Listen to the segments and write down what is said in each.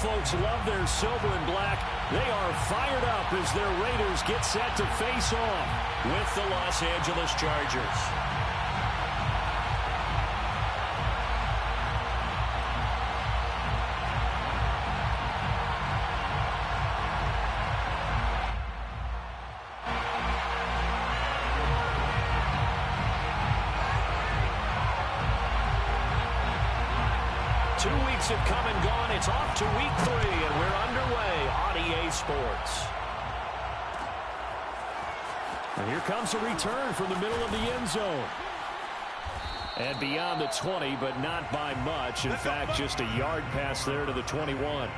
folks love their silver and black. They are fired up as their Raiders get set to face off with the Los Angeles Chargers. Have come and gone. It's off to week 3, and we're underway on EA Sports. And here comes a return from the middle of the end zone. And beyond the 20, but not by much. In fact, just a yard pass there to the 21.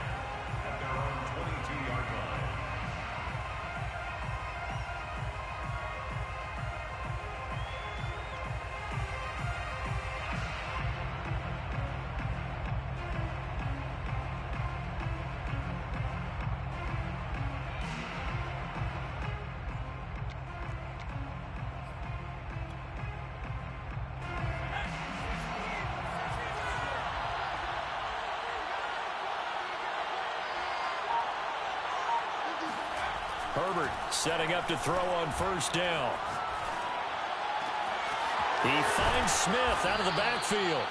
Herbert setting up to throw on first down. He finds Smith out of the backfield.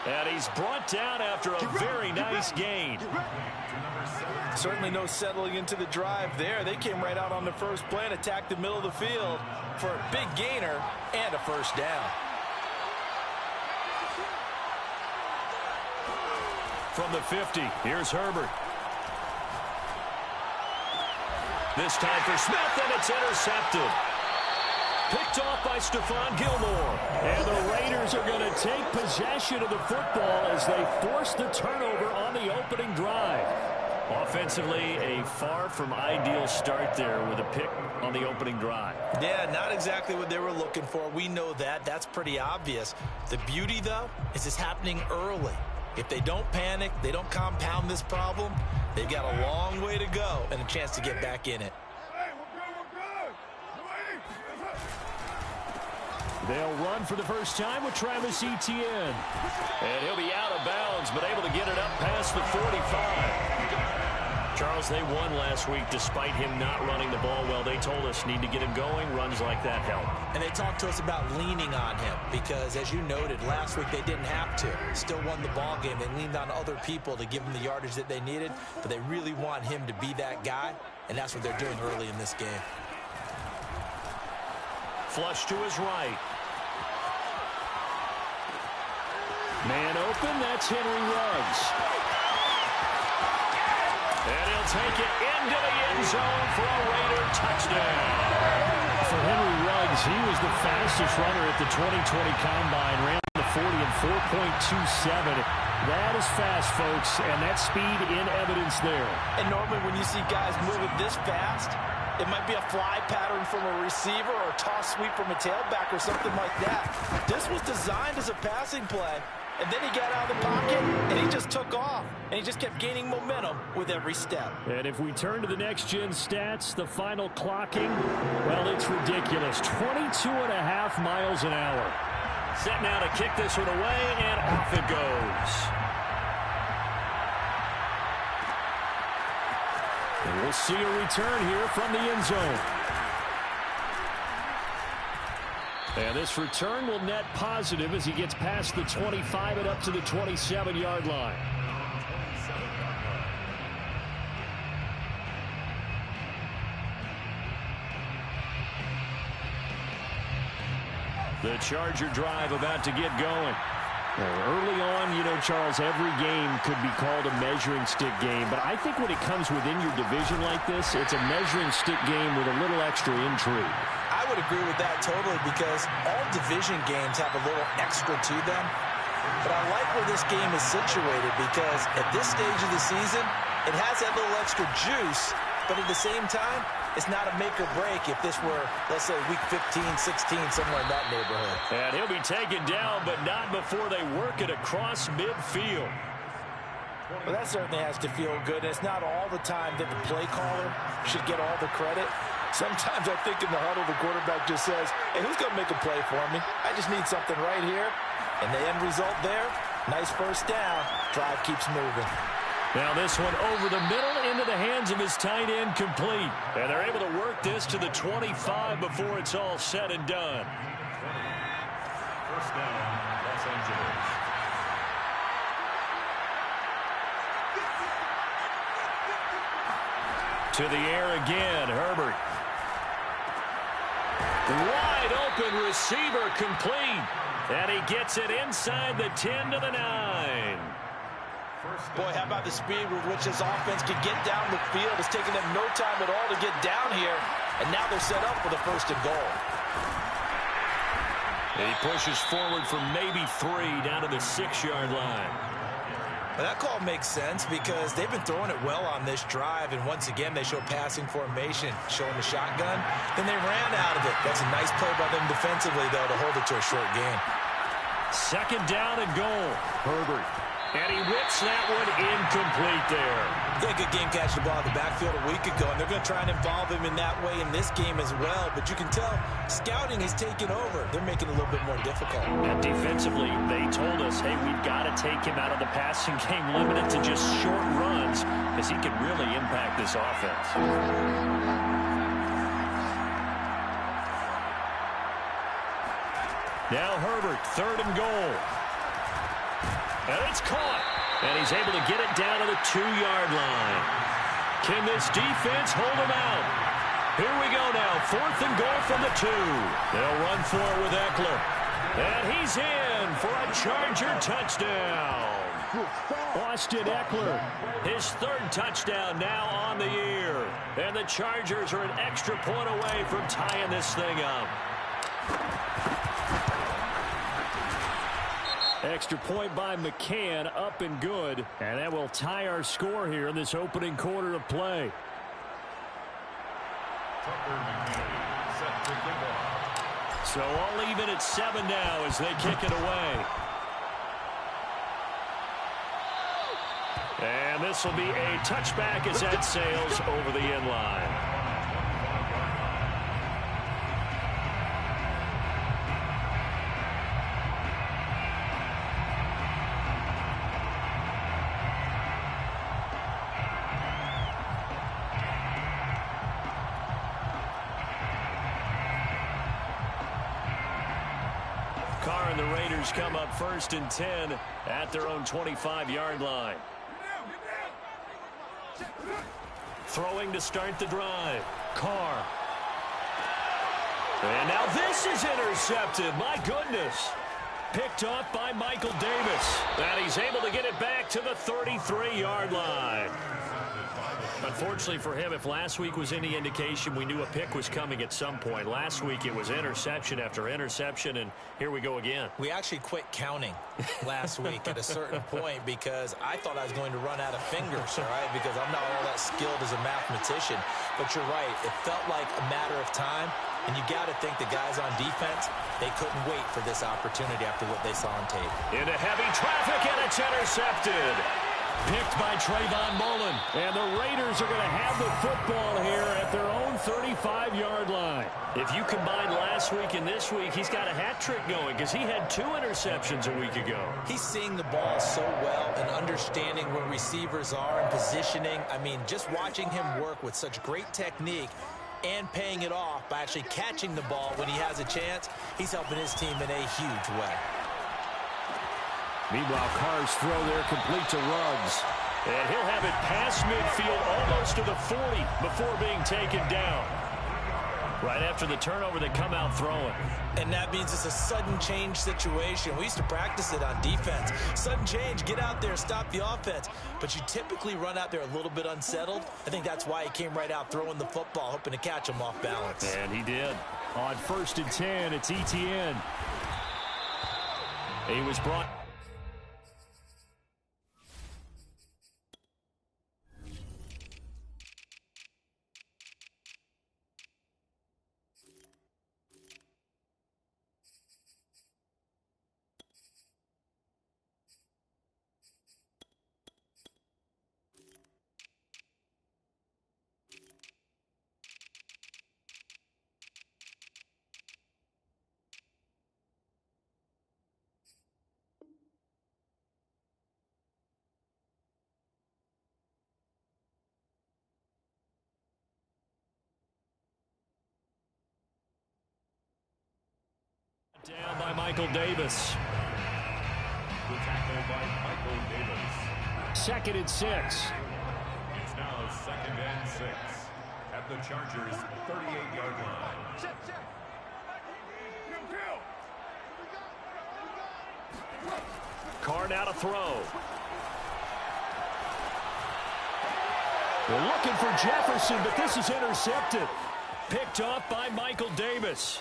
And he's brought down after a very nice gain. Certainly no settling into the drive there. They came right out on the first play and attacked the middle of the field for a big gainer and a first down. From the 50, here's Herbert. This time for Smith, and it's intercepted. Picked off by Stephon Gilmore. And the Raiders are going to take possession of the football as they force the turnover on the opening drive. Offensively, a far from ideal start there with a pick on the opening drive. Yeah, not exactly what they were looking for. We know that. That's pretty obvious. The beauty, though, is it's happening early. If they don't panic, they don't compound this problem, they've got a long way to go and a chance to get back in it. They'll run for the first time with Travis Etienne. And he'll be out of bounds, but able to get it up past the 45. Charles, they won last week despite him not running the ball well. They told us need to get him going. Runs like that help. And they talked to us about leaning on him because, as you noted, last week they didn't have to. Still won the ball game. They leaned on other people to give them the yardage that they needed, but they really want him to be that guy, and that's what they're doing early in this game. Flush to his right. Man open, that's Henry Ruggs. And he'll take it into the end zone for a Raider touchdown. For Henry Ruggs, he was the fastest runner at the 2020 Combine. Ran the 40 in 4.27. That is fast, folks, and that speed in evidence there. And normally when you see guys moving this fast, it might be a fly pattern from a receiver or a toss sweep from a tailback or something like that. This was designed as a passing play. And then he got out of the pocket, and he just took off. And he just kept gaining momentum with every step. And if we turn to the next-gen stats, the final clocking, well, it's ridiculous. 22.5 miles an hour. Set now to kick this one away, and off it goes. And we'll see a return here from the end zone. And this return will net positive as he gets past the 25 and up to the 27-yard line. The Charger drive about to get going. Early on, you know, Charles, every game could be called a measuring stick game. But I think when it comes within your division like this, it's a measuring stick game with a little extra intrigue. I would agree with that totally because all division games have a little extra to them. But I like where this game is situated because at this stage of the season, it has that little extra juice. But at the same time, it's not a make or break if this were, let's say, week 15, 16, somewhere in that neighborhood. And he'll be taken down, but not before they work it across midfield. Well, that certainly has to feel good. It's not all the time that the play caller should get all the credit. Sometimes I think in the huddle, the quarterback just says, hey, who's going to make a play for me? I just need something right here. And the end result there, nice first down. Drive keeps moving. Now this one over the middle into the hands of his tight end, complete. And they're able to work this to the 25 before it's all said and done. First down, Los Angeles. To the air again, Herbert. Wide open receiver, complete. And he gets it inside the 10 to the 9. Boy, how about the speed with which this offense can get down the field? It's taking them no time at all to get down here. And now they're set up for the first and goal. And he pushes forward for maybe 3 down to the 6-yard line. Well, that call makes sense because they've been throwing it well on this drive. And once again, they show passing formation, showing the shotgun. Then they ran out of it. That's a nice play by them defensively, though, to hold it to a short gain. Second down and goal. Herbert. And he whips that one incomplete there. Yeah, good game catching the ball in the backfield a week ago, and they're going to try and involve him in that way in this game as well. But you can tell scouting has taken over. They're making it a little bit more difficult. And defensively, they told us, hey, we've got to take him out of the passing game, limited to just short runs, because he can really impact this offense. Now Herbert, third and goal. And it's caught. And he's able to get it down to the 2-yard line. Can this defense hold him out? Here we go now. Fourth and goal from the 2. They'll run for it with Eckler. And he's in for a Charger touchdown. Austin Eckler, his third touchdown now on the year. And the Chargers are an extra point away from tying this thing up. Extra point by McCann, up and good. And that will tie our score here in this opening quarter of play. So all even at 7 now as they kick it away. And this will be a touchback as that sails over the end line. Carr and the Raiders come up first and 10 at their own 25-yard line. Throwing to start the drive. Carr. And now this is intercepted. My goodness. Picked off by Michael Davis. And he's able to get it back to the 33-yard line. Unfortunately for him, if last week was any indication, we knew a pick was coming at some point. Last week it was interception after interception, and here we go again. We actually quit counting last week at a certain point because I thought I was going to run out of fingers, all right, because I'm not all that skilled as a mathematician. But you're right. It felt like a matter of time, and you got to think the guys on defense, they couldn't wait for this opportunity after what they saw on tape. Into heavy traffic, and it's intercepted. Picked by Trayvon Mullen. And the Raiders are going to have the football here at their own 35-yard line. If you combine last week and this week, he's got a hat trick going because he had 2 interceptions a week ago. He's seeing the ball so well and understanding where receivers are and positioning. I mean, just watching him work with such great technique and paying it off by actually catching the ball when he has a chance, he's helping his team in a huge way. Meanwhile, Carr's throw there complete to Ruggs. And he'll have it past midfield almost to the 40 before being taken down. Right after the turnover, they come out throwing. And that means it's a sudden change situation. We used to practice it on defense. Sudden change, get out there, stop the offense. But you typically run out there a little bit unsettled. I think that's why he came right out throwing the football, hoping to catch him off balance. And he did. On first and 10, it's Etienne. He was brought... Down by Michael Davis. The tackle by Michael Davis. 2nd and 6. It's now 2nd and 6 at the Chargers' 38-yard line. Carr now to throw. We're looking for Jefferson, but this is intercepted. Picked off by Michael Davis.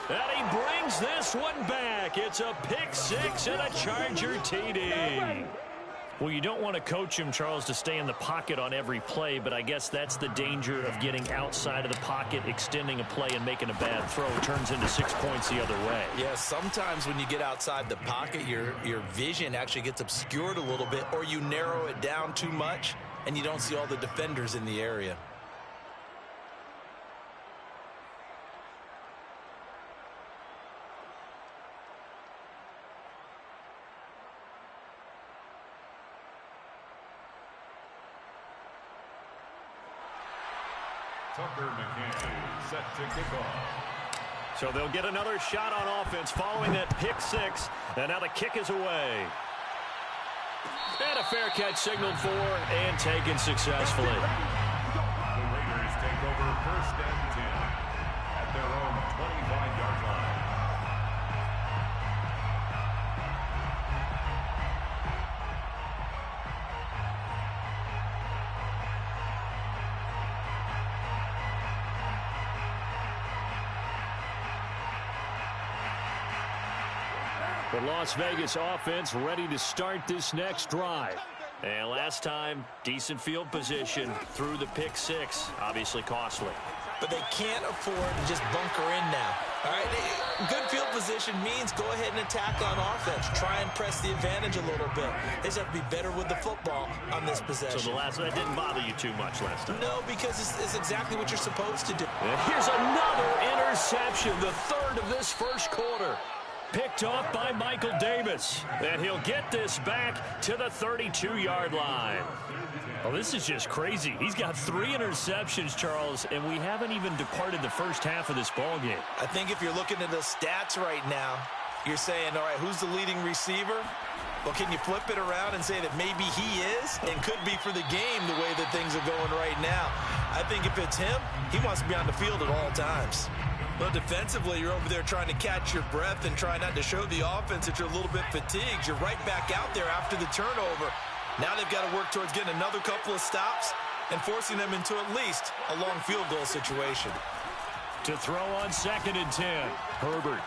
And he brings this one back. It's a pick 6 and a Charger TD. Well, you don't want to coach him, Charles, to stay in the pocket on every play, but I guess that's the danger of getting outside of the pocket, extending a play, and making a bad throw. It turns into 6 points the other way. Yeah, sometimes when you get outside the pocket, your vision actually gets obscured a little bit, or you narrow it down too much, and you don't see all the defenders in the area. Tucker McKinnon set to kick off. So they'll get another shot on offense following that pick 6, and now the kick is away. And a fair catch signaled for and taken successfully. The Raiders take over 1st and 10 at their own 25-yard line. The Las Vegas offense ready to start this next drive. And last time, decent field position through the pick 6. Obviously costly. But they can't afford to just bunker in now. All right, good field position means go ahead and attack on offense. Try and press the advantage a little bit. They just have to be better with the football on this possession. So that didn't bother you too much last time? No, because it's exactly what you're supposed to do. And here's another interception, the 3rd of this first quarter. Picked off by Michael Davis. And he'll get this back to the 32-yard line. Well, this is just crazy. He's got 3 interceptions, Charles, and we haven't even departed the first half of this ballgame. I think if you're looking at the stats right now, you're saying, all right, who's the leading receiver? Well, can you flip it around and say that maybe he is and could be for the game the way that things are going right now? I think if it's him, he wants to be on the field at all times. Well, defensively, you're over there trying to catch your breath and try not to show the offense that you're a little bit fatigued. You're right back out there after the turnover. Now they've got to work towards getting another couple of stops and forcing them into at least a long field goal situation. To throw on 2nd and 10, Herbert.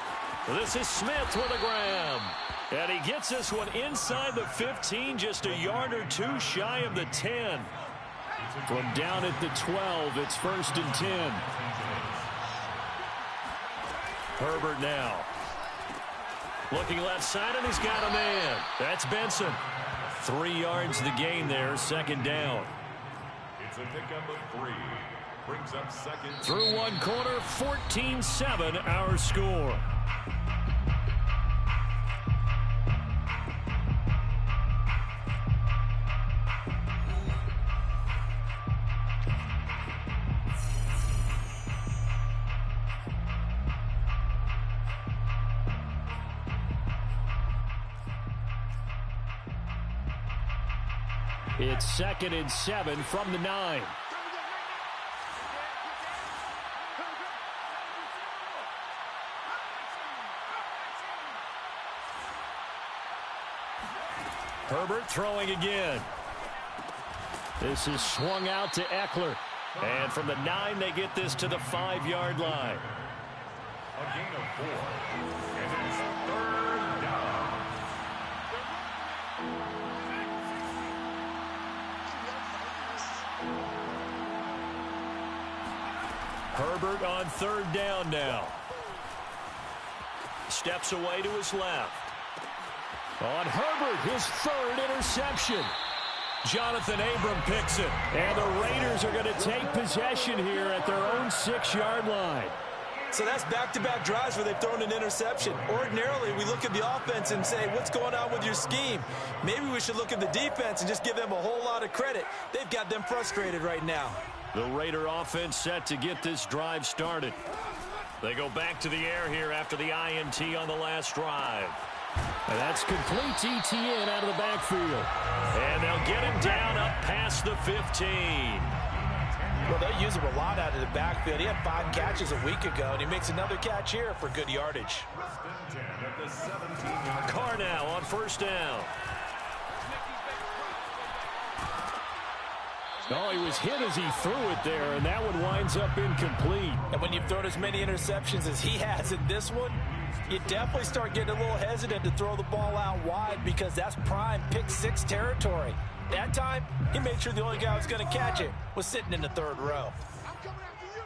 This is Smith with a grab. And he gets this one inside the 15, just a yard or 2 shy of the 10. From down at the 12, it's 1st and 10. Herbert now. Looking left side, and he's got a man. That's Benson. 3 yards the gain there, 2nd down. It's a pickup of 3. Brings up 2nd. Through one quarter, 14-7 our score. It's 2nd and 7 from the 9. Herbert throwing again. This is swung out to Eckler. And from the 9, they get this to the 5-yard line. A gain of 4. And it's 3rd down. Herbert on 3rd down now. Steps away to his left. On Herbert, his 3rd interception. Jonathan Abram picks it. And the Raiders are going to take possession here at their own 6-yard line. So that's back-to-back drives where they've thrown an interception. Ordinarily, we look at the offense and say, what's going on with your scheme? Maybe we should look at the defense and just give them a whole lot of credit. They've got them frustrated right now. The Raider offense set to get this drive started. They go back to the air here after the INT on the last drive. And that's complete ETN out of the backfield. And they'll get him down up past the 15. Well, they use him a lot out of the backfield. He had 5 catches a week ago, and he makes another catch here for good yardage. Carr now on first down. Oh, he was hit as he threw it there, and that one winds up incomplete. And when you've thrown as many interceptions as he has in this one, you definitely start getting a little hesitant to throw the ball out wide because that's prime pick 6 territory. That time, he made sure the only guy who was going to catch it was sitting in the 3rd row. I'm coming after you.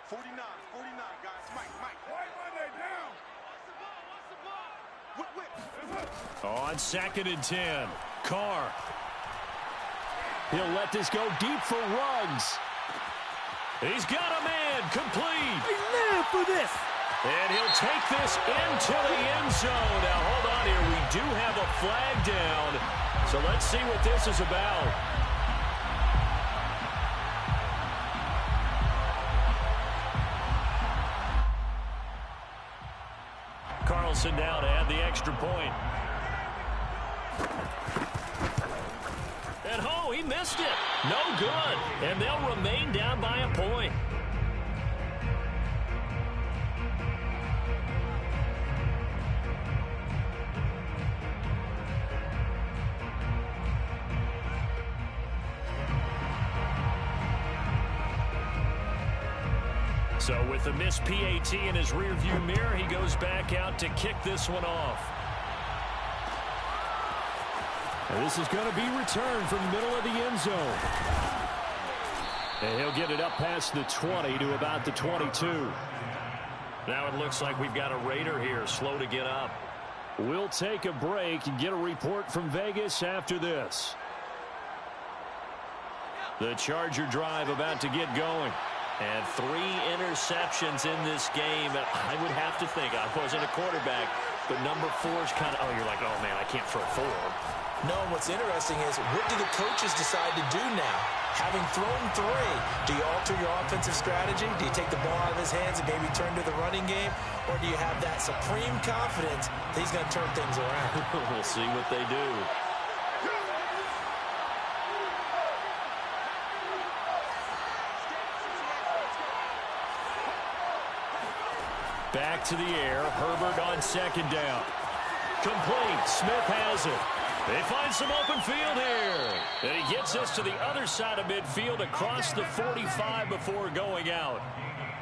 49, guys. Mike. Down. On 2nd and 10, Carr. He'll let this go deep for Ruggs. He's got a man, complete. He lived for this. And he'll take this into the end zone. Now, hold on here. We do have a flag down. So let's see what this is about. Carlson now to add the extra point. And oh, he missed it. No good. And they'll remain down by a point. So with a missed PAT in his rearview mirror, he goes back out to kick this one off. And this is going to be returned from the middle of the end zone. And he'll get it up past the 20 to about the 22. Now it looks like we've got a Raider here, slow to get up. We'll take a break and get a report from Vegas after this. The Charger drive about to get going. And 3 interceptions in this game. I would have to think, I wasn't a quarterback, but number 4 is kind of, oh, you're like, oh, man, I can't throw 4. No, and what's interesting is, what do the coaches decide to do now? Having thrown 3, do you alter your offensive strategy? Do you take the ball out of his hands and maybe turn to the running game? Or do you have that supreme confidence that he's going to turn things around? We'll see what they do. Back to the air. Herbert on 2nd down. Complete. Smith has it. They find some open field here. And he gets this to the other side of midfield across the 45 before going out.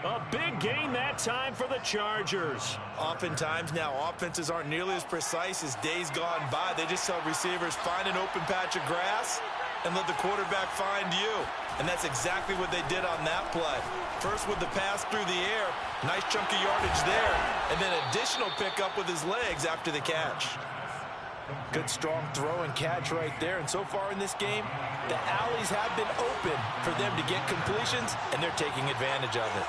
A big gain that time for the Chargers. Oftentimes now, offenses aren't nearly as precise as days gone by. They just tell receivers, find an open patch of grass and let the quarterback find you. And that's exactly what they did on that play. First with the pass through the air, nice chunk of yardage there, and then additional pickup with his legs after the catch. Good strong throw and catch right there. And so far in this game, the alleys have been open for them to get completions, and they're taking advantage of it.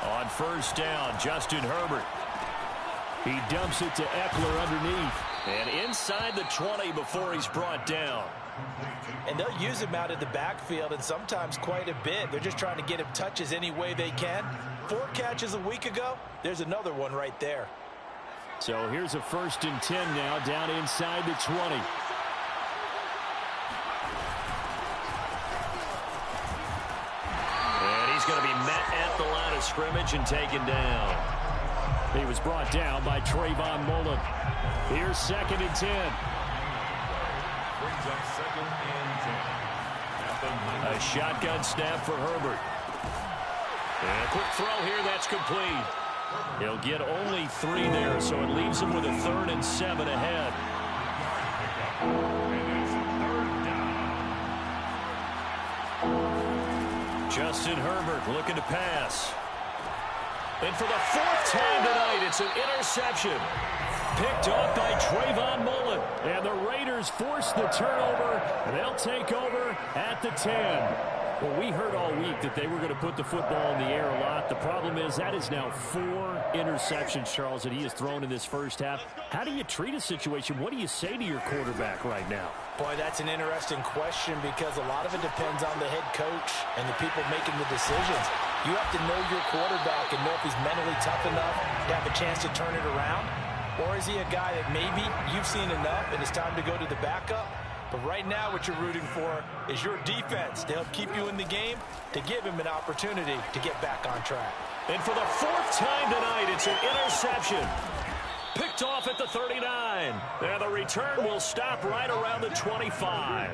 On first down, Justin Herbert. He dumps it to Eckler underneath. And inside the 20 before he's brought down. And they'll use him out of the backfield, and sometimes quite a bit. They're just trying to get him touches any way they can. 4 catches a week ago. There's another one right there. So here's a 1st and 10 now down inside the 20. And he's going to be met at the line of scrimmage and taken down. He was brought down by Trayvon Mullen. Here's 2nd and 10. Brings up 2nd and 10. A shotgun snap for Herbert. And a quick throw here, that's complete. He'll get only 3 there, so it leaves him with a 3rd and 7 ahead. And it's 3rd down. Justin Herbert looking to pass. And for the 4th time tonight, it's an interception. Picked off by Trayvon Mullen. And the Raiders force the turnover, and they'll take over at the 10. Well, we heard all week that they were going to put the football in the air a lot. The problem is that is now 4 interceptions, Charles, that he has thrown in this first half. How do you treat a situation? What do you say to your quarterback right now? Boy, that's an interesting question because a lot of it depends on the head coach and the people making the decisions. You have to know your quarterback and know if he's mentally tough enough to have a chance to turn it around. Or is he a guy that maybe you've seen enough and it's time to go to the backup? But right now what you're rooting for is your defense to help keep you in the game, to give him an opportunity to get back on track. And for the 4th time tonight, it's an interception. Picked off at the 39. And the return will stop right around the 25.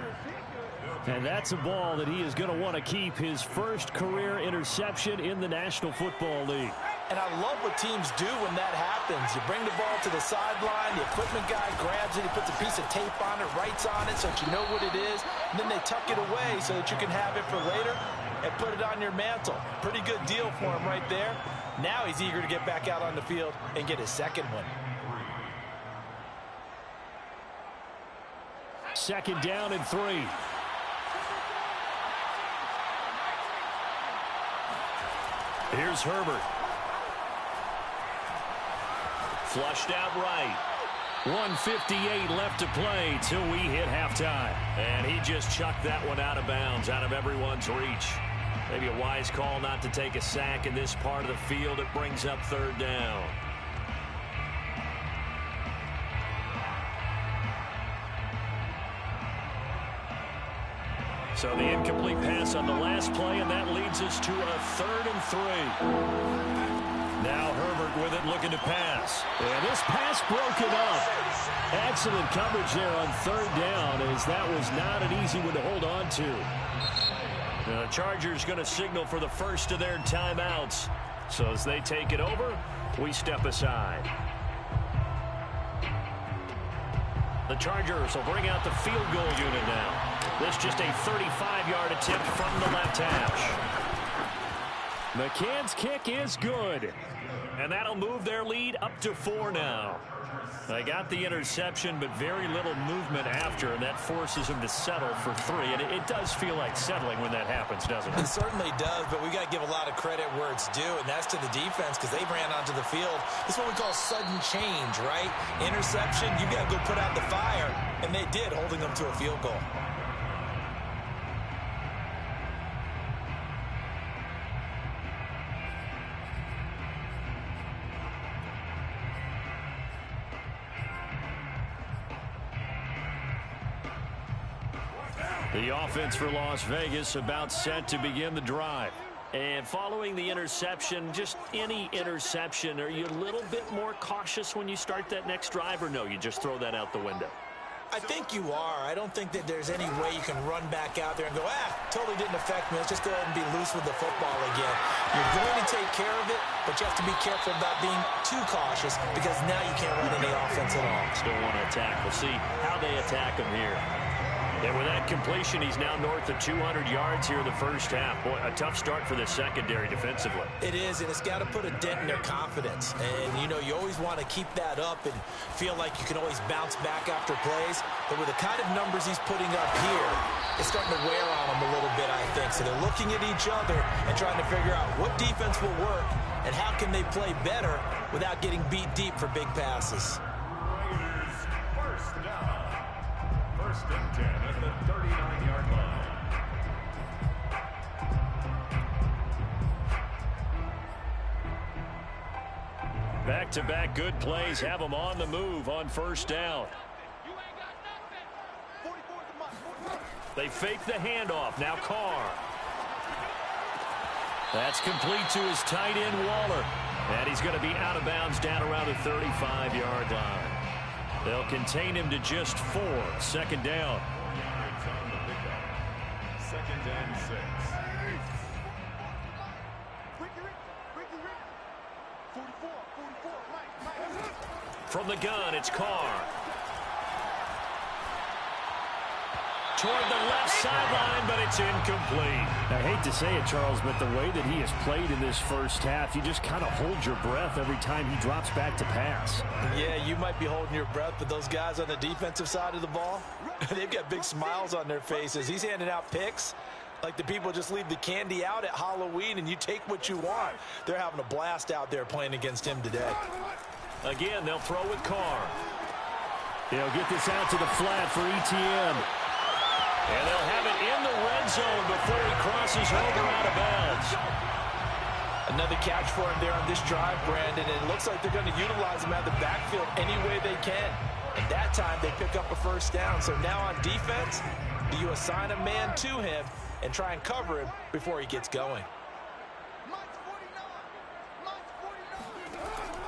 And that's a ball that he is going to want to keep, his first career interception in the National Football League. And I love what teams do when that happens. You bring the ball to the sideline, the equipment guy grabs it, he puts a piece of tape on it, writes on it so that you know what it is, and then they tuck it away so that you can have it for later and put it on your mantle. Pretty good deal for him right there. Now he's eager to get back out on the field and get his second one. 2nd down and 3. Here's Herbert. Flushed out right. 1:58 left to play till we hit halftime. And he just chucked that one out of bounds, out of everyone's reach. Maybe a wise call not to take a sack in this part of the field. It brings up 3rd down. So the incomplete pass on the last play, and that leads us to a 3rd and 3. Now Herbert with it, looking to pass. And this pass broken up. Excellent coverage there on 3rd down, as that was not an easy one to hold on to. The Chargers going to signal for the first of their timeouts. So as they take it over, we step aside. The Chargers will bring out the field goal unit now. This just a 35-yard attempt from the left hash. McCann's kick is good. And that'll move their lead up to 4 now. They got the interception, but very little movement after, and that forces him to settle for 3. And it does feel like settling when that happens, doesn't it? It certainly does, but we got to give a lot of credit where it's due, and that's to the defense because they ran onto the field. This is what we call sudden change, right? Interception, you got to go put out the fire, and they did, holding them to a field goal. The offense for Las Vegas about set to begin the drive. And following the interception, just any interception, are you a little bit more cautious when you start that next drive, or no, you just throw that out the window? I think you are. I don't think that there's any way you can run back out there and go, totally didn't affect me. Let's just go ahead and be loose with the football again. You're going to take care of it, but you have to be careful about being too cautious because now you can't run any offense at all. Still want to attack. We'll see how they attack him here. And with that completion, he's now north of 200 yards here in the first half. Boy, a tough start for the secondary defensively. It is, and it's got to put a dent in their confidence. And, you know, you always want to keep that up and feel like you can always bounce back after plays. But with the kind of numbers he's putting up here, it's starting to wear on them a little bit, I think. So they're looking at each other and trying to figure out what defense will work and how can they play better without getting beat deep for big passes. Raiders first down. 1st and 10 at the 39-yard line. Back-to-back good plays have them on the move on 1st down. They fake the handoff. Now Carr. That's complete to his tight end, Waller. And he's going to be out of bounds down around the 35-yard line. They'll contain him to just 4. 2nd down. It's on the pickup. 2nd and 6. From the gun, it's Carr. Toward the left sideline, but it's incomplete. I hate to say it, Charles, but the way that he has played in this first half, you just kind of hold your breath every time he drops back to pass. Yeah, you might be holding your breath, but those guys on the defensive side of the ball, they've got big smiles on their faces. He's handing out picks. Like the people just leave the candy out at Halloween and you take what you want. They're having a blast out there playing against him today. Again, they'll throw with Carr. They'll get this out to the flat for Etienne. And they'll have it in the red zone before he crosses over out of bounds. Another catch for him there on this drive, Brandon. And it looks like they're going to utilize him out of the backfield any way they can. And that time they pick up a first down. So now on defense, do you assign a man to him and try and cover him before he gets going?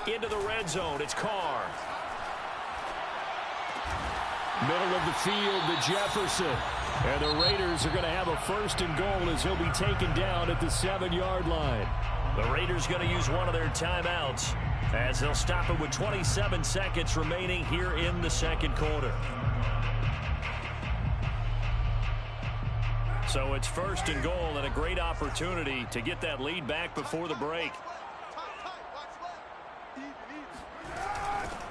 Into the red zone, it's Carr. Middle of the field to Jefferson. And the Raiders are going to have a first and goal as he'll be taken down at the 7-yard line. The Raiders going to use one of their timeouts as they'll stop it with 27 seconds remaining here in the second quarter. So it's first and goal and a great opportunity to get that lead back before the break.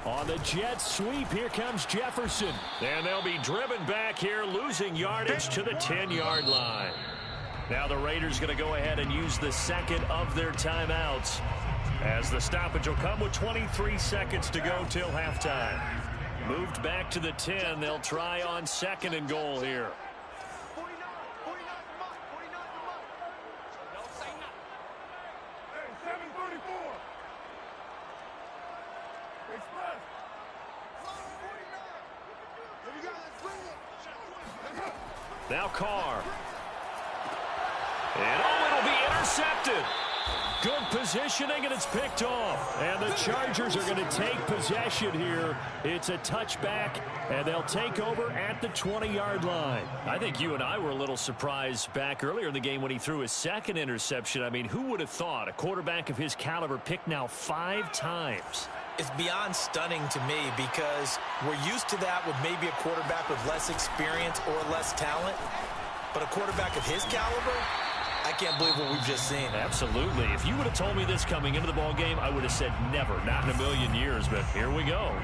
On the Jets sweep, here comes Jefferson. And they'll be driven back here, losing yardage to the 10-yard line. Now the Raiders going to go ahead and use the second of their timeouts as the stoppage will come with 23 seconds to go till halftime. Moved back to the 10. They'll try on second and goal here. Now Carr. And it'll be intercepted. Good positioning, and it's picked off. And the Chargers are going to take possession here. It's a touchback, and they'll take over at the 20-yard line. I think you and I were a little surprised back earlier in the game when he threw his second interception. I mean, who would have thought a quarterback of his caliber picked now 5 times? It's beyond stunning to me because we're used to that with maybe a quarterback with less experience or less talent. But a quarterback of his caliber, I can't believe what we've just seen. Absolutely. If you would have told me this coming into the ball game, I would have said never, not in a million years, but here we go.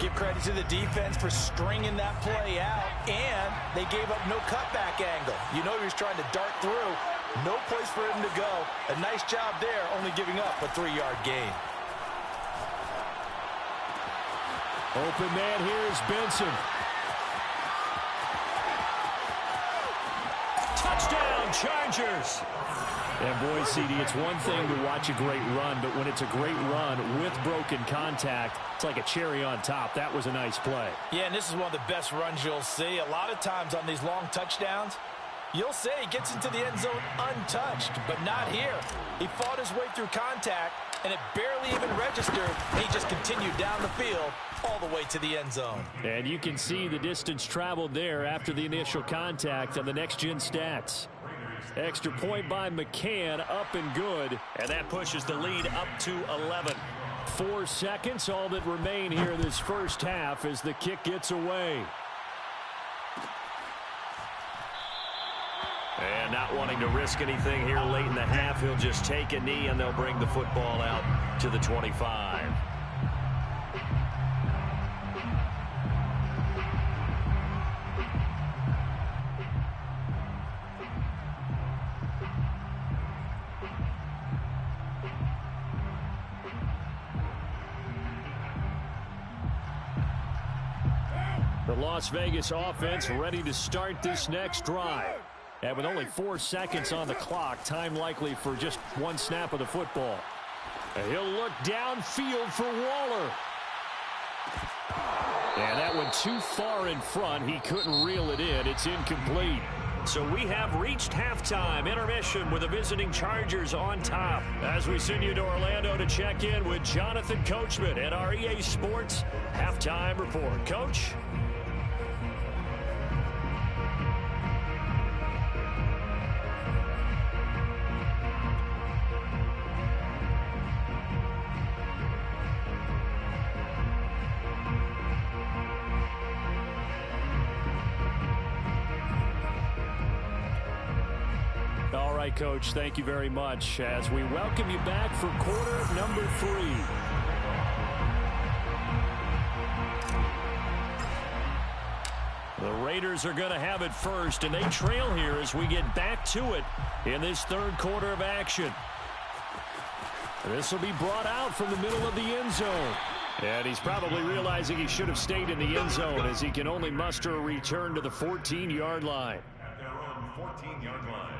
Give credit to the defense for stringing that play out, and they gave up no cutback angle. You know he was trying to dart through. No place for him to go. A nice job there, only giving up a 3-yard gain. Open man here is Benson. Touchdown, Chargers. And boy, CD, it's one thing to watch a great run, but when it's a great run with broken contact, it's like a cherry on top. That was a nice play. Yeah, and this is one of the best runs you'll see. A lot of times on these long touchdowns, you'll say he gets into the end zone untouched, but not here. He fought his way through contact, and it barely even registered, and he just continued down the field all the way to the end zone. And you can see the distance traveled there after the initial contact on the next-gen stats. Extra point by McCann, up and good, and that pushes the lead up to 11. 4 seconds, all that remain here in this first half as the kick gets away. And not wanting to risk anything here late in the half, he'll just take a knee and they'll bring the football out to the 25. The Las Vegas offense ready to start this next drive. And with only 4 seconds on the clock, time likely for just one snap of the football. And he'll look downfield for Waller. And that went too far in front. He couldn't reel it in. It's incomplete. So we have reached halftime. Intermission with the visiting Chargers on top. As we send you to Orlando to check in with Jonathan Coachman at our EA Sports Halftime Report. Coach? Coach, thank you very much as we welcome you back for quarter number 3. The Raiders are going to have it first, and they trail here as we get back to it in this third quarter of action. This will be brought out from the middle of the end zone. And he's probably realizing he should have stayed in the end zone as he can only muster a return to the 14-yard line. At their own 14-yard line.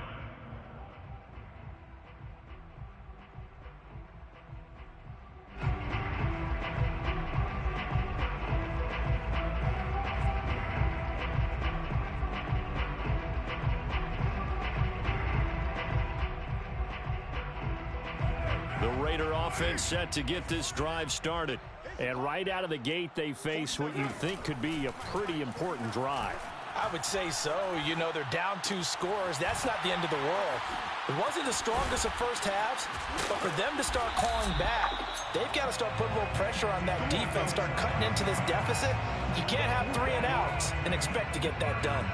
The Raider offense set to get this drive started. And right out of the gate, they face what you think could be a pretty important drive. I would say so. You know, they're down 2 scores. That's not the end of the world. It wasn't the strongest of first halves, but for them to start calling back, they've got to start putting a little pressure on that defense, start cutting into this deficit. You can't have 3 and outs and expect to get that done.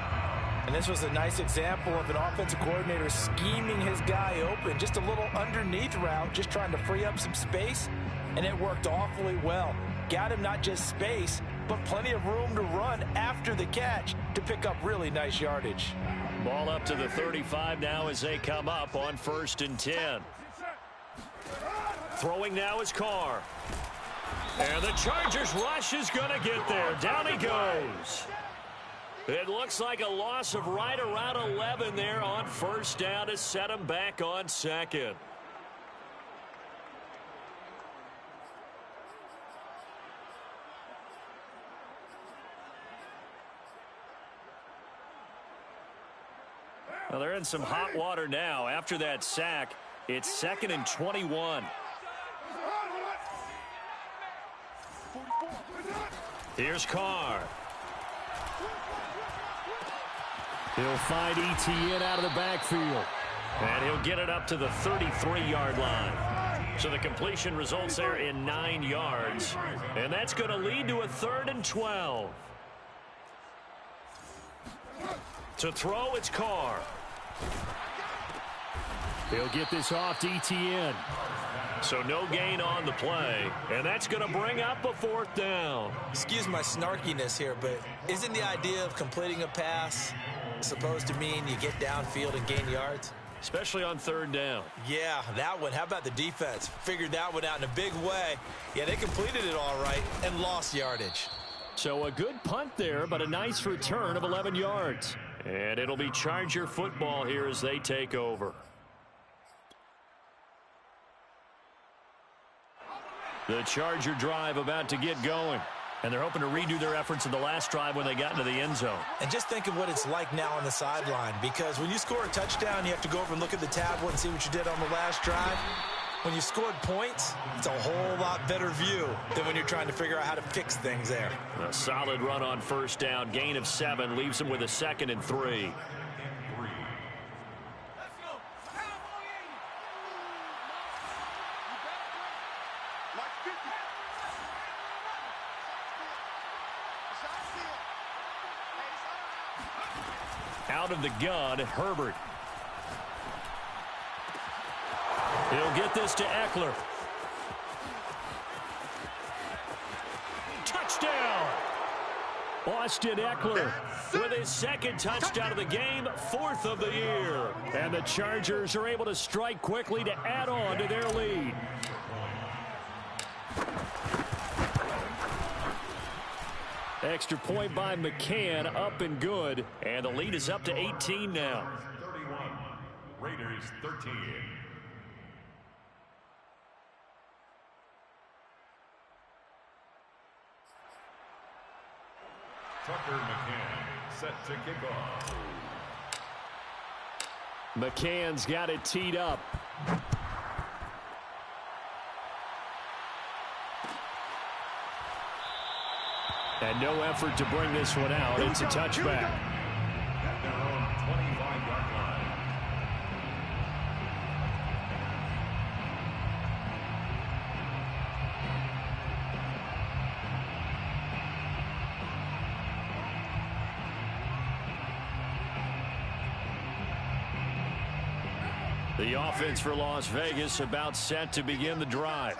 And this was a nice example of an offensive coordinator scheming his guy open. Just a little underneath route, just trying to free up some space, and it worked awfully well. Got him not just space, but plenty of room to run after the catch to pick up really nice yardage. Ball up to the 35 now as they come up on 1st and 10. Throwing now is Carr. And the Chargers rush is going to get there. Down he goes. It looks like a loss of right around 11 there on 1st down to set him back on 2nd. Well, they're in some hot water now. After that sack, it's 2nd and 21. Here's Carr. He'll find Etienne out of the backfield. And he'll get it up to the 33-yard line. So the completion results there in 9 yards. And that's going to lead to a 3rd and 12. To throw, it's Carr. He'll get this off to Etienne. So no gain on the play, and that's going to bring up a 4th down. Excuse my snarkiness here, but isn't the idea of completing a pass supposed to mean you get downfield and gain yards? Especially on 3rd down. Yeah, that one. How about the defense? Figured that one out in a big way. Yeah, they completed it all right and lost yardage. So a good punt there, but a nice return of 11 yards. And it'll be Charger football here as they take over. The Charger drive about to get going. And they're hoping to redo their efforts in the last drive when they got into the end zone. And just think of what it's like now on the sideline. Because when you score a touchdown, you have to go over and look at the tablet and see what you did on the last drive. When you scored points, it's a whole lot better view than when you're trying to figure out how to fix things there. A solid run on 1st down. Gain of 7 leaves them with a 2nd and 3. Out of the gun, Herbert. He'll get this to Eckler. Touchdown! Austin Eckler with his 2nd touchdown of the game, 4th of the year. And the Chargers are able to strike quickly to add on to their lead. Extra point by McCann, up and good. And the lead is up to 18 now. 31. Raiders 13. Tucker McCann set to kick off. McCann's got it teed up. And no effort to bring this one out. It's a touchback. At their own 25-yard line. The offense for Las Vegas about set to begin the drive.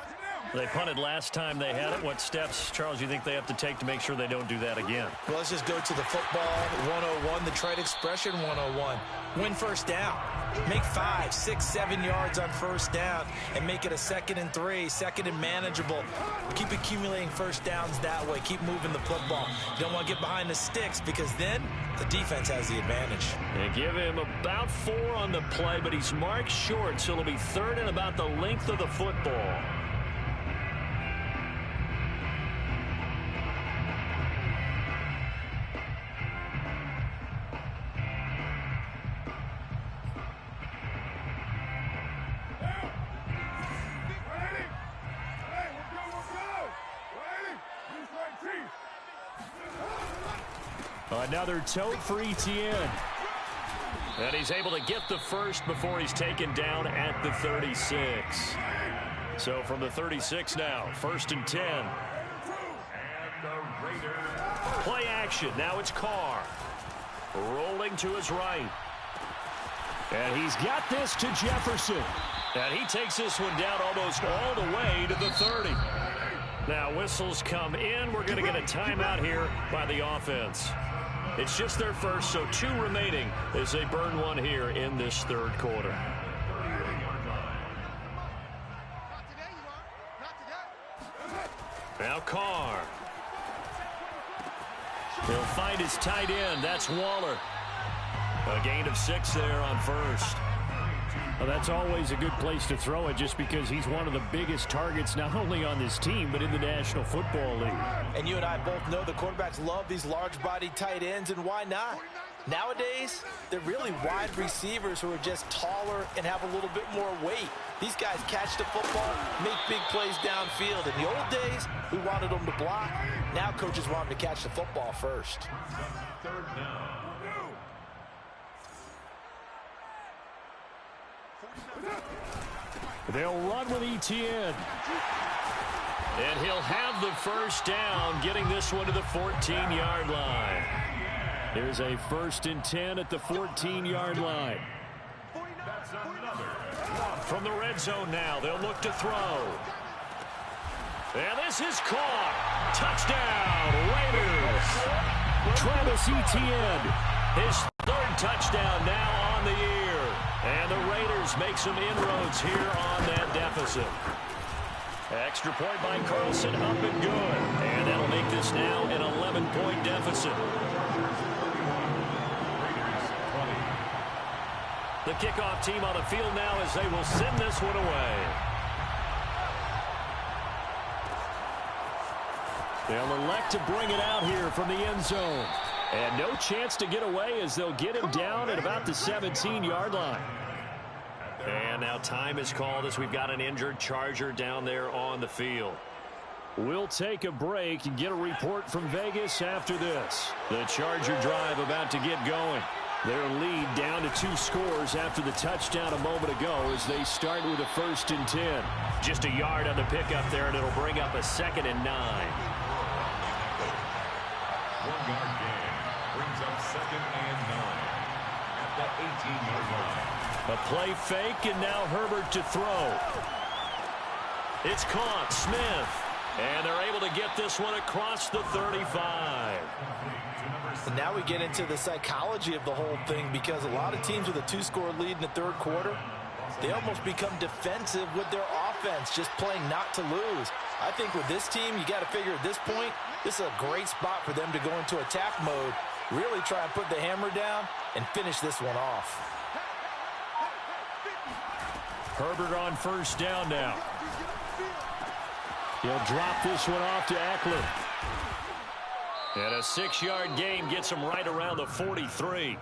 They punted last time they had it. What steps, Charles, you think they have to take to make sure they don't do that again? Well, let's just go to the football 101, the trade expression 101. Win first down. Make 5, 6, 7 yards on first down and make it a 2nd and 3, 2nd and manageable. Keep accumulating first downs that way. Keep moving the football. You don't want to get behind the sticks because then the defense has the advantage. They give him about 4 on the play, but he's marked short, so it'll be 3rd and about the length of the football. Another tote for Etienne. And he's able to get the first before he's taken down at the 36. So from the 36 now, 1st and 10. And the Raiders. Play action. Now it's Carr. Rolling to his right. And he's got this to Jefferson. And he takes this one down almost all the way to the 30. Now whistles come in. We're going to get a timeout here by the offense. It's just their first, so 2 remaining as they burn one here in this 3rd quarter. Now Carr. He'll find his tight end. That's Waller. A gain of 6 there on first. Well, that's always a good place to throw it just because he's one of the biggest targets not only on this team but in the National Football League. And you and I both know the quarterbacks love these large-bodied tight ends, and why not? Nowadays, they're really wide receivers who are just taller and have a little bit more weight. These guys catch the football, make big plays downfield. In the old days, we wanted them to block. Now coaches want them to catch the football first. 3rd down. They'll run with Etienne. And he'll have the first down, getting this one to the 14-yard line. There's a 1st and 10 at the 14-yard line. From the red zone now, they'll look to throw. And this is caught. Touchdown, Raiders. Travis Etienne, his 3rd touchdown now on the year. And the Raiders make some inroads here on that deficit. Extra point by Carlson, up and good. And that'll make this now an 11-point deficit. The kickoff team on the field now as they will send this one away. They'll elect to bring it out here from the end zone. And no chance to get away as they'll get him down at about the 17-yard line. And now time is called as we've got an injured Charger down there on the field. We'll take a break and get a report from Vegas after this. The Charger drive about to get going. Their lead down to 2 scores after the touchdown a moment ago as they start with a 1st and 10. Just a yard on the pickup there, and it'll bring up a 2nd and 9. 1-yard gain brings up 2nd and 9 at the 18-yard line. A play fake, and now Herbert to throw. It's caught, Smith. And they're able to get this one across the 35. And now we get into the psychology of the whole thing because a lot of teams with a 2-score lead in the 3rd quarter, they almost become defensive with their offense, just playing not to lose. I think with this team, you got to figure at this point, this is a great spot for them to go into attack mode, really try and put the hammer down and finish this one off. Herbert on 1st down now. He'll drop this one off to Eckler. And a 6-yard gain gets him right around the 43.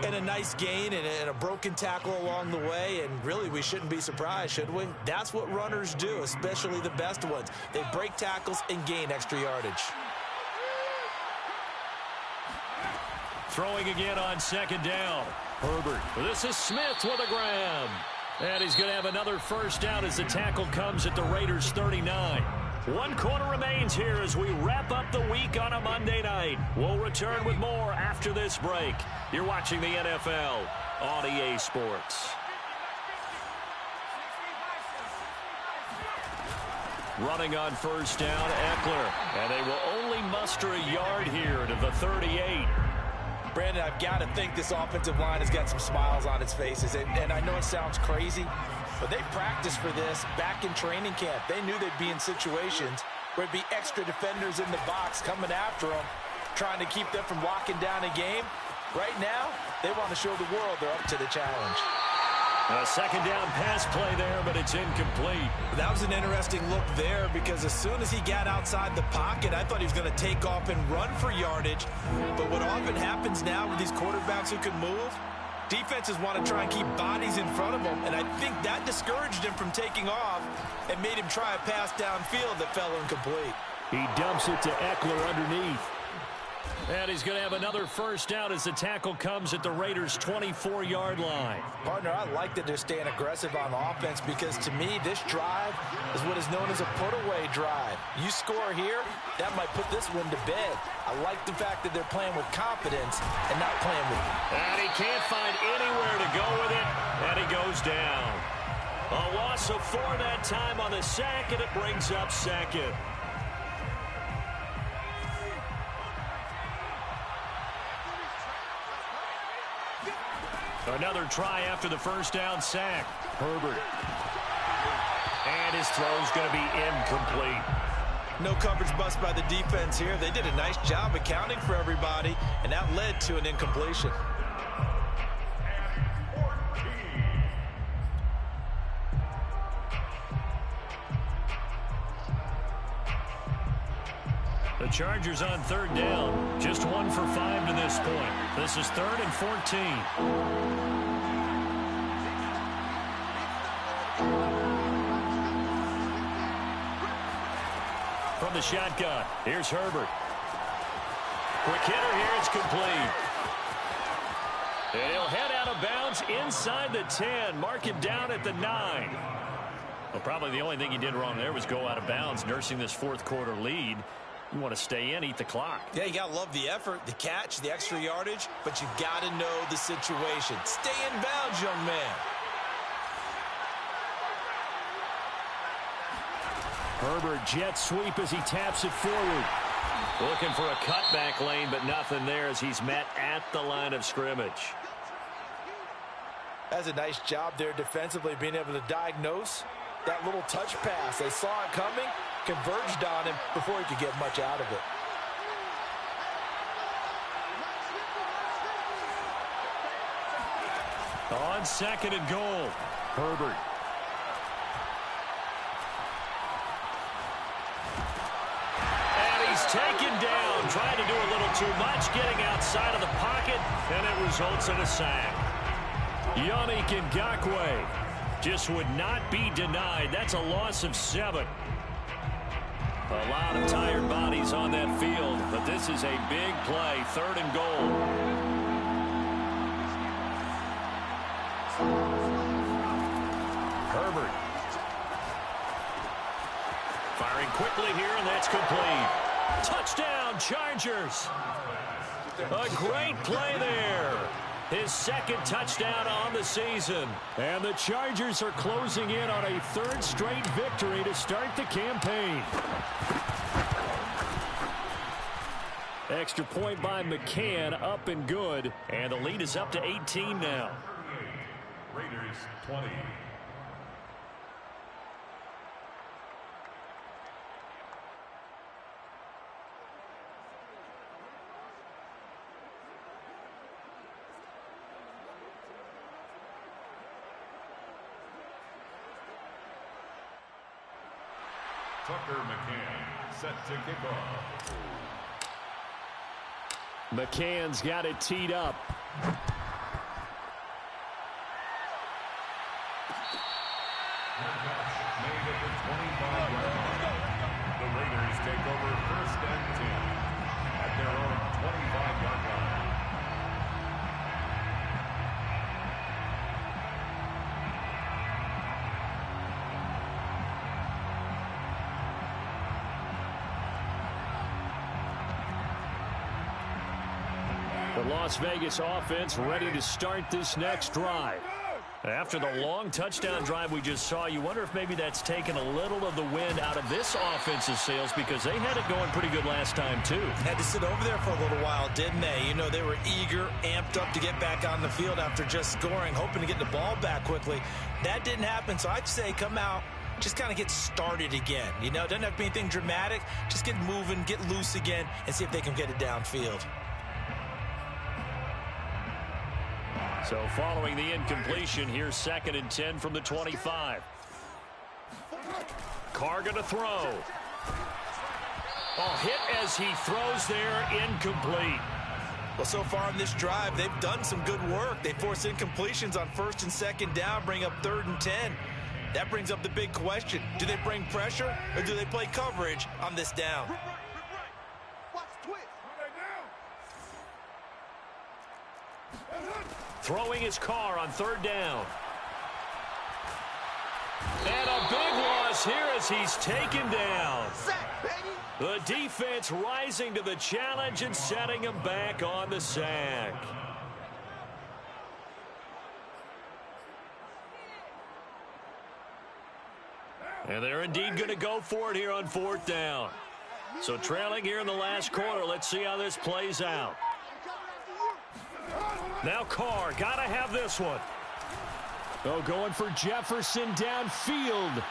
And a nice gain and a broken tackle along the way, and really we shouldn't be surprised, should we? That's what runners do, especially the best ones. They break tackles and gain extra yardage. Throwing again on 2nd down. Herbert. This is Smith with a grab. And he's going to have another 1st down as the tackle comes at the Raiders' 39. 1 quarter remains here as we wrap up the week on a Monday night. We'll return with more after this break. You're watching the NFL on EA Sports. Running on first down, Eckler. And they will only muster a yard here to the 38. Brandon, I've got to think this offensive line has got some smiles on its faces. And I know it sounds crazy, but they practiced for this back in training camp. They knew they'd be in situations where it'd be extra defenders in the box coming after them, trying to keep them from locking down a game. Right now, they want to show the world they're up to the challenge. A second down pass play there, but it's incomplete. That was an interesting look there because as soon as he got outside the pocket, I thought he was going to take off and run for yardage. But what often happens now with these quarterbacks who can move, defenses want to try and keep bodies in front of them, and I think that discouraged him from taking off and made him try a pass downfield that fell incomplete. He dumps it to Eckler underneath. And he's going to have another first down as the tackle comes at the Raiders' 24-yard line. Partner, I like that they're staying aggressive on offense because, to me, this drive is what is known as a put-away drive. You score here, that might put this one to bed. I like the fact that they're playing with confidence and not playing with it. And he can't find anywhere to go with it, and he goes down. A loss of 4 that time on the sack, and it brings up second. Another try after the first down sack. Herbert. And his throw's going to be incomplete. No coverage bust by the defense here. They did a nice job accounting for everybody, and that led to an incompletion. The Chargers on third down. Just 1 for 5 to this point. This is 3rd and 14. From the shotgun, here's Herbert. Quick hitter here, it's complete. And he'll head out of bounds inside the 10. Mark him down at the 9. Well, probably the only thing he did wrong there was go out of bounds, nursing this fourth quarter lead. You want to stay in, eat the clock. Yeah, you got to love the effort, the catch, the extra yardage, but you got to know the situation. Stay in bounds, young man. Herbert jet sweep as he taps it forward. Looking for a cutback lane, but nothing there as he's met at the line of scrimmage. That's a nice job there defensively, being able to diagnose that little touch pass. They saw it coming, converged on him before he could get much out of it. On 2nd and goal, Herbert. And he's taken down, trying to do a little too much, getting outside of the pocket, and it results in a sack. Yannick Ngakoue just would not be denied. That's a loss of 7. A lot of tired bodies on that field, but this is a big play, 3rd and goal. Herbert. Firing quickly here, and that's complete. Touchdown, Chargers. A great play there. His 2nd touchdown on the season. And the Chargers are closing in on a 3rd straight victory to start the campaign. Extra point by McCann, up and good. And the lead is up to 18 now. Raiders 20. Tucker McCann set to kick off. McCann's got it teed up. Made at the 25-yard line. The Raiders take over 1st and 10 at their own 25-yard line. The Las Vegas offense ready to start this next drive. After the long touchdown drive we just saw, you wonder if maybe that's taken a little of the wind out of this offense's sails, because they had it going pretty good last time too. Had to sit over there for a little while, didn't they? You know, they were eager, amped up to get back on the field after just scoring, hoping to get the ball back quickly. That didn't happen, so I'd say come out, just kind of get started again. You know, it doesn't have to be anything dramatic. Just get moving, get loose again, and see if they can get it downfield. So following the incompletion, here's 2nd and 10 from the 25. Carr going to throw. Oh, hit as he throws there, incomplete. Well, so far in this drive, they've done some good work. They force incompletions on 1st and 2nd down, bring up 3rd and 10. That brings up the big question. Do they bring pressure or do they play coverage on this down? Throwing his Carr on 3rd down. And a big loss here as he's taken down. The defense rising to the challenge and setting him back on the sack. And they're indeed going to go for it here on 4th down. So trailing here in the last quarter. Let's see how this plays out. Now Carr, got to have this one. Oh, going for Jefferson downfield.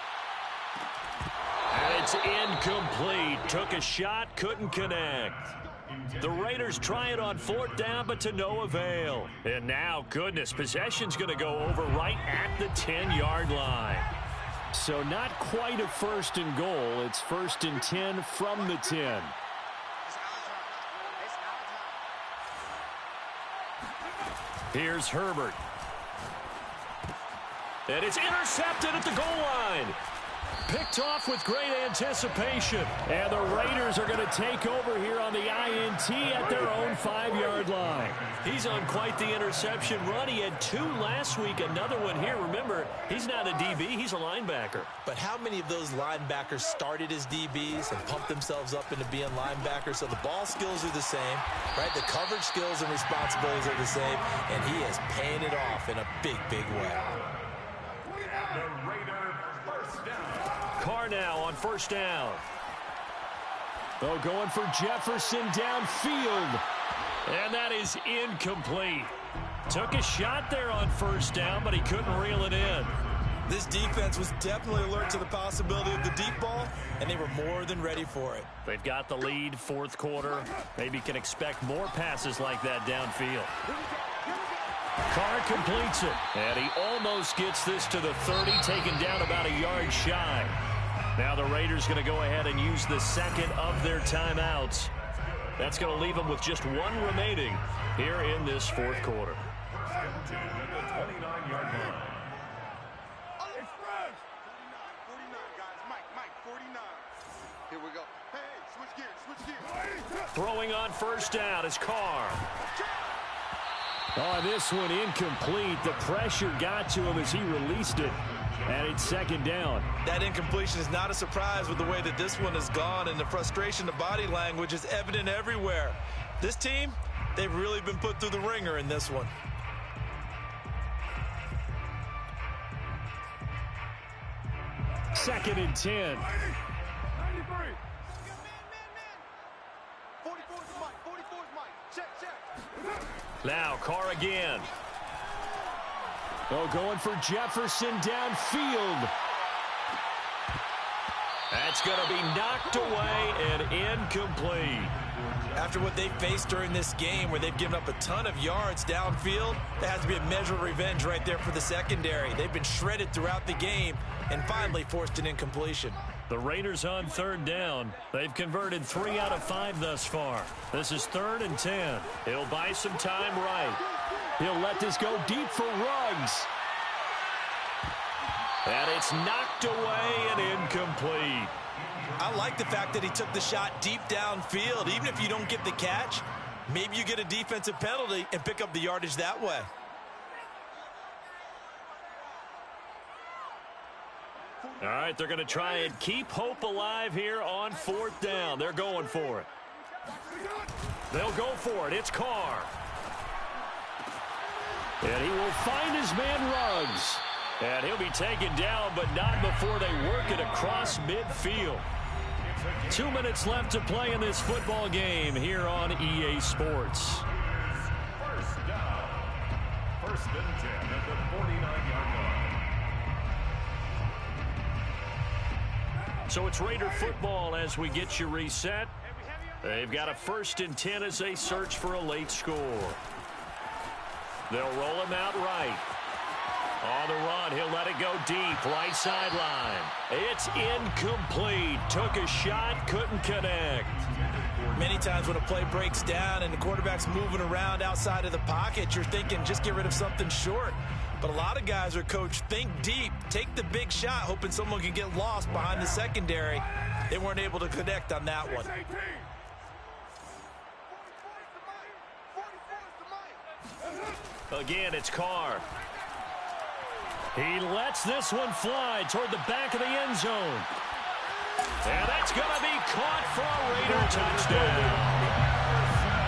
And it's incomplete. Took a shot, couldn't connect. The Raiders try it on 4th down, but to no avail. And now, goodness, possession's going to go over right at the 10-yard line. So not quite a 1st and goal. It's 1st and 10 from the 10. Here's Herbert. And it's intercepted at the goal line. Picked off with great anticipation. And the Raiders are going to take over here on the INT at their own 5-yard line. He's on quite the interception run. He had 2 last week, another one here. Remember, he's not a DB, he's a linebacker. But how many of those linebackers started as DBs and pumped themselves up into being linebackers? So the ball skills are the same, right? The coverage skills and responsibilities are the same, and he is paying it off in a big, big way. Carr now on 1st down. Oh, going for Jefferson downfield. And that is incomplete. Took a shot there on 1st down, but he couldn't reel it in. This defense was definitely alert to the possibility of the deep ball, and they were more than ready for it. They've got the lead, 4th quarter. Maybe can expect more passes like that downfield. Carr completes it, and he almost gets this to the 30, taken down about a yard shy. Now the Raiders going to go ahead and use the 2nd of their timeouts. That's going to leave them with just 1 remaining here in this 4th quarter. 29-yard line. 49, guys. Mike, 49. Here we go. Hey, switch gears. Throwing on 1st down is Carr. Oh, this one incomplete. The pressure got to him as he released it. And it's 2nd down. That incompletion is not a surprise with the way that this one has gone, and the frustration, the body language is evident everywhere. This team, they've really been put through the ringer in this one. Second and 10. 44's Mike. Check. Now Carr again. Oh, going for Jefferson downfield. That's going to be knocked away and incomplete. After what they faced during this game, where they've given up a ton of yards downfield, there has to be a measure of revenge right there for the secondary. They've been shredded throughout the game and finally forced an incompletion. The Raiders on 3rd down. They've converted 3 out of 5 thus far. This is 3rd and 10. He'll buy some time right. He'll let this go deep for Ruggs. And it's knocked away and incomplete. I like the fact that he took the shot deep downfield. Even if you don't get the catch, maybe you get a defensive penalty and pick up the yardage that way. All right, they're going to try and keep hope alive here on 4th down. They're going for it. They'll go for it. It's Carr. And he will find his man Ruggs. And he'll be taken down, but not before they work it across midfield. 2 minutes left to play in this football game here on EA Sports. First down. First and 10 at the 49-yard line. So it's Raider football as we get you reset. They've got a 1st and 10 as they search for a late score. They'll roll him out right. On the run, he'll let it go deep, right sideline. It's incomplete. Took a shot, couldn't connect. Many times when a play breaks down and the quarterback's moving around outside of the pocket, you're thinking just get rid of something short. But a lot of guys are coached, think deep, take the big shot, hoping someone can get lost behind the secondary. They weren't able to connect on that one. Again, it's Carr. He lets this one fly toward the back of the end zone. And that's going to be caught for a Raider touchdown.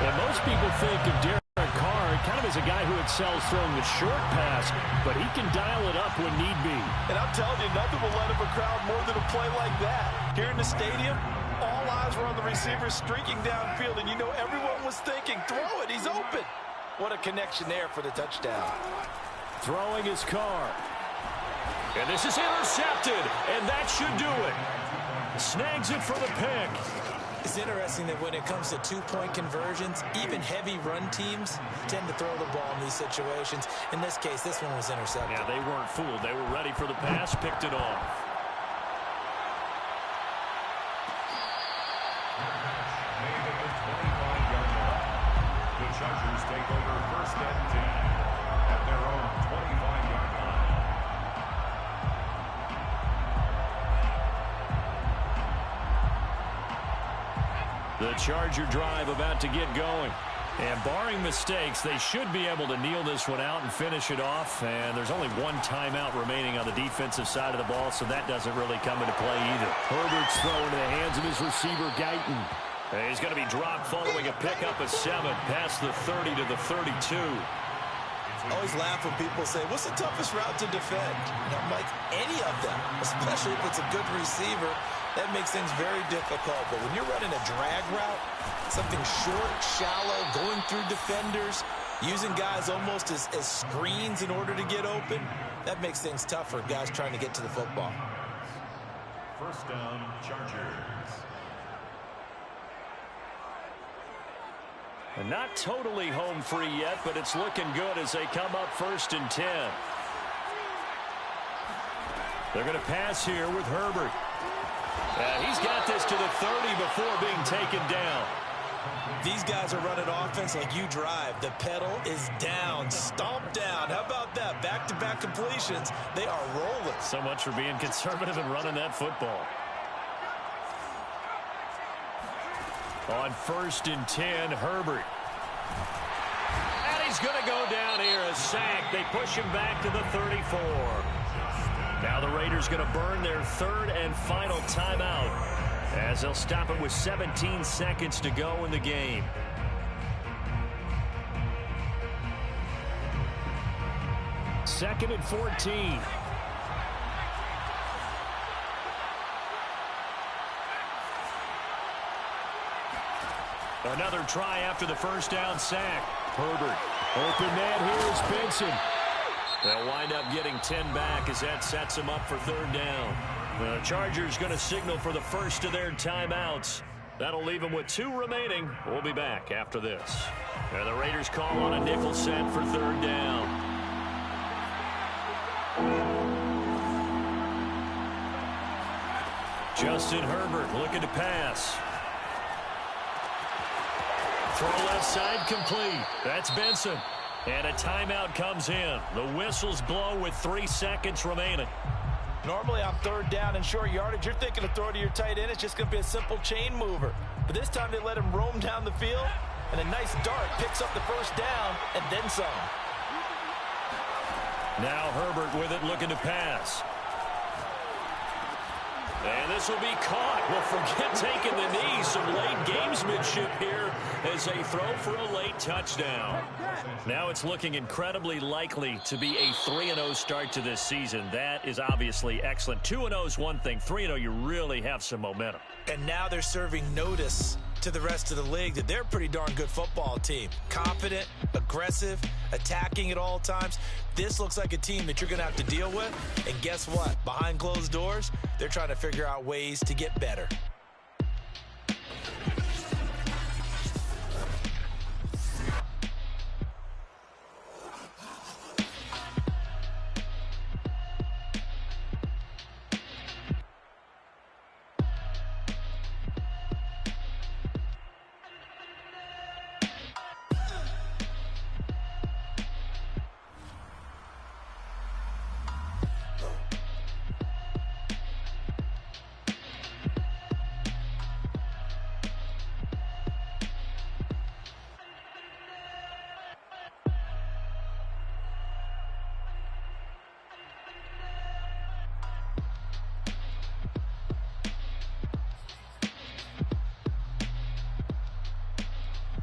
And most people think of Derek Carr kind of as a guy who excels throwing the short pass, but he can dial it up when need be. And I'm telling you, nothing will let up a crowd more than a play like that. Here in the stadium, all eyes were on the receiver streaking downfield, and you know everyone was thinking, throw it, he's open. What a connection there for the touchdown. Throwing his Carr. And this is intercepted, and that should do it. Snags it for the pick. It's interesting that when it comes to two-point conversions, even heavy run teams tend to throw the ball in these situations. In this case, this one was intercepted. Yeah, they weren't fooled. They were ready for the pass, picked it off. Made at the 25-yard line. The Chargers take over 1st and 10 at their own 25-yard line. The Charger drive about to get going. And barring mistakes, they should be able to kneel this one out and finish it off. And there's only one timeout remaining on the defensive side of the ball, so that doesn't really come into play either. Herbert's throw into the hands of his receiver, Guyton. And he's going to be dropped following a pickup of 7 past the 30 to the 32. I always laugh when people say, what's the toughest route to defend? And I'm like, any of them, especially if it's a good receiver. That makes things very difficult. But when you're running a drag route, something short, shallow, going through defenders, using guys almost as screens in order to get open, that makes things tough for guys trying to get to the football. First down, Chargers. And not totally home free yet, but it's looking good as they come up 1st and 10. They're going to pass here with Herbert. He's got this to the 30 before being taken down. These guys are running offense like you drive. The pedal is down, stomped down. How about that? Back-to-back completions. They are rolling. So much for being conservative and running that football. On 1st and 10, Herbert. And he's going to go down here, a sack. They push him back to the 34. Now the Raiders going to burn their 3rd and final timeout as they'll stop it with 17 seconds to go in the game. Second and 14. Another try after the first down sack. Herbert. Open man here is Benson. They'll wind up getting 10 back as that sets them up for 3rd down. The Chargers going to signal for the first of their timeouts. That'll leave them with 2 remaining. We'll be back after this. And the Raiders call on a nickel set for 3rd down. Justin Herbert looking to pass. Throw left side complete. That's Benson. And a timeout comes in. The whistles blow with 3 seconds remaining. Normally on 3rd down and short yardage, you're thinking of throw to your tight end. It's just going to be a simple chain mover. But this time they let him roam down the field. And a nice dart picks up the first down and then some. Now Herbert with it looking to pass. And this will be caught. Well, forget taking the knee. Some late gamesmanship here as they throw for a late touchdown. Now it's looking incredibly likely to be a 3-0 start to this season. That is obviously excellent. 2-0 is one thing. 3-0, you really have some momentum. And now they're serving notice to the rest of the league that they're a pretty darn good football team. Confident, aggressive, attacking at all times. This looks like a team that you're going to have to deal with. And guess what? Behind closed doors, they're trying to figure out ways to get better.